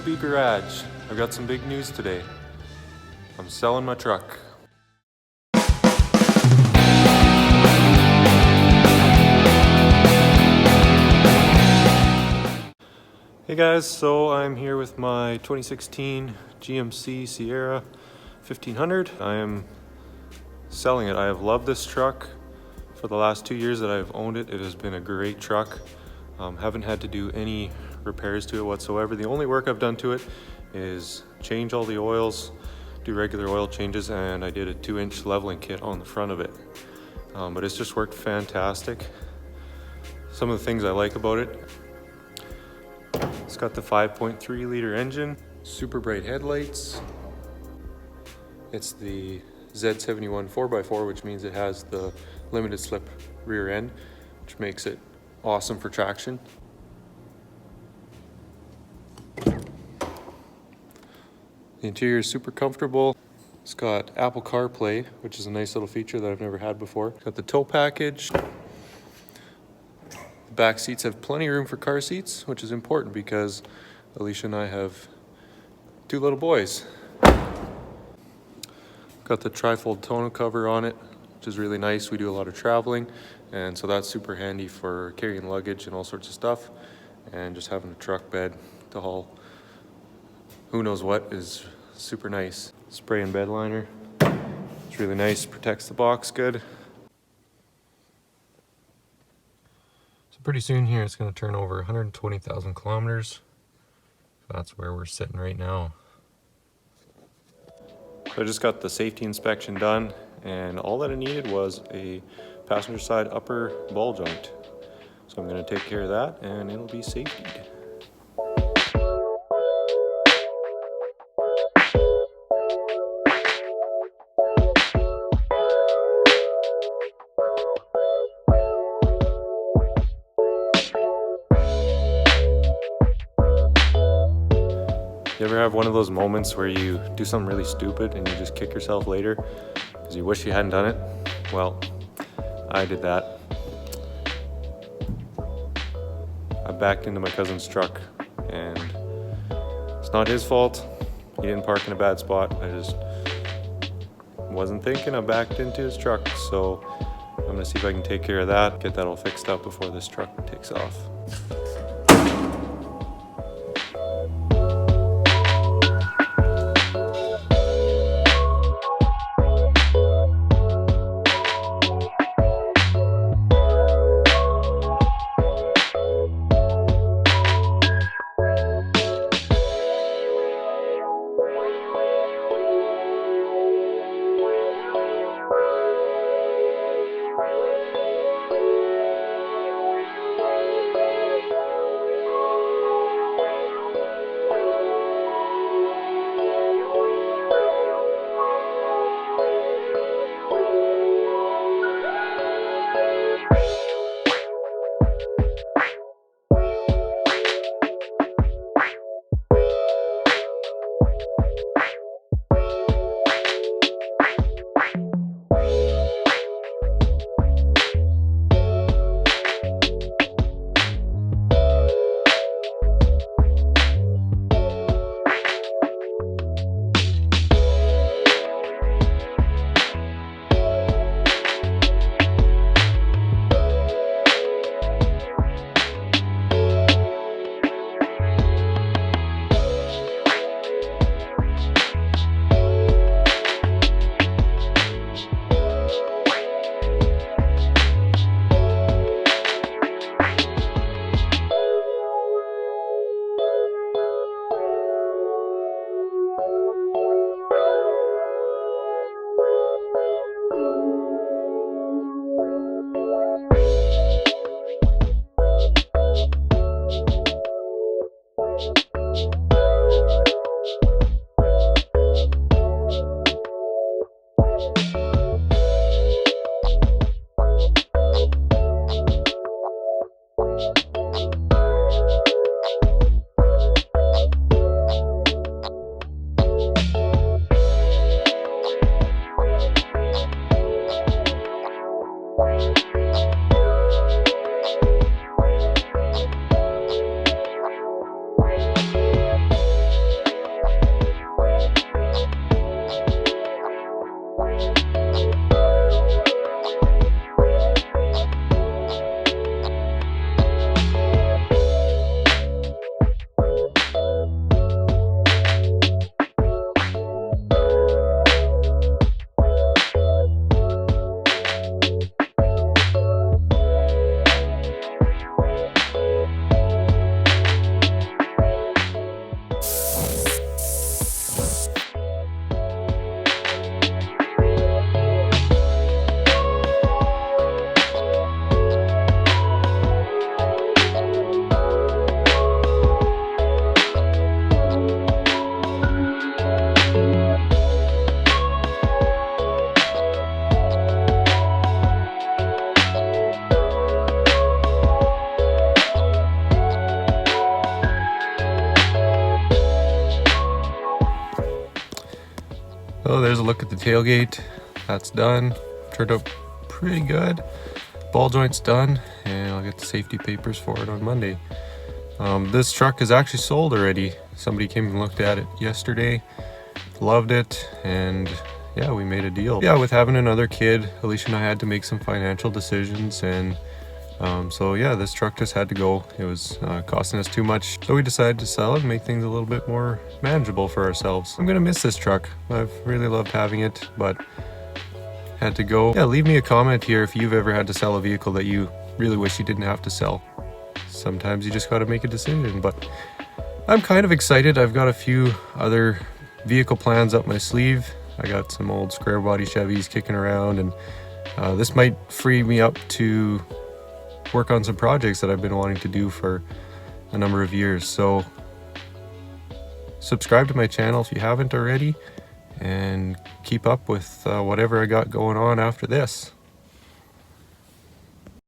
Wiebe garage. I've got some big news today. I'm selling my truck. Hey guys, so I'm here with my 2016 GMC Sierra 1500. I am selling it. I have loved this truck for the last 2 years that I've owned it. It has been a great truck. Haven't had to do any repairs to it whatsoever. The only work I've done to it is change all the oils, do regular oil changes, and I did a 2-inch leveling kit on the front of it. But it's just worked fantastic. Some of the things I like about it: it's got the 5.3 liter engine, super bright headlights. It's the Z71 4x4, which means it has the limited slip rear end, which makes it awesome for traction. The interior is super comfortable. It's got Apple CarPlay, which is a nice little feature that I've never had before. It's got the tow package. The back seats have plenty of room for car seats, which is important because Alicia and I have 2 little boys. Got the trifold tonneau cover on it, which is really nice. We do a lot of traveling, and so that's super handy for carrying luggage and all sorts of stuff, and just having a truck bed to haul who knows what is super nice. Spray and bed liner, it's really nice, protects the box good. So pretty soon here it's going to turn over 120,000 kilometers. That's where we're sitting right now. So I just got the safety inspection done, and all that I needed was a passenger side upper ball joint. So I'm going to take care of that and it'll be safetied. You ever have one of those moments where you do something really stupid and you just kick yourself later because you wish you hadn't done it? Well, I did that. I backed into my cousin's truck, and it's not his fault. He didn't park in a bad spot. I just wasn't thinking. I backed into his truck, so I'm gonna see if I can take care of that, get that all fixed up before this truck takes off. Oh, there's a look at the tailgate. That's done. Turned out pretty good. Ball joint's done, and I'll get the safety papers for it on Monday. This truck is actually sold already. Somebody came and looked at it yesterday, loved it, and yeah, we made a deal. Yeah, with having another kid, Alicia and I had to make some financial decisions, and so yeah, this truck just had to go. It was costing us too much, so we decided to sell it and make things a little bit more manageable for ourselves. I'm gonna miss this truck. I've really loved having it, but had to go. Yeah, leave me a comment here if you've ever had to sell a vehicle that you really wish you didn't have to sell. Sometimes you just gotta make a decision, but I'm kind of excited. I've got a few other vehicle plans up my sleeve. I got some old square body Chevys kicking around, and this might free me up to work on some projects that I've been wanting to do for a number of years. So subscribe to my channel if you haven't already, and keep up with whatever I got going on after this.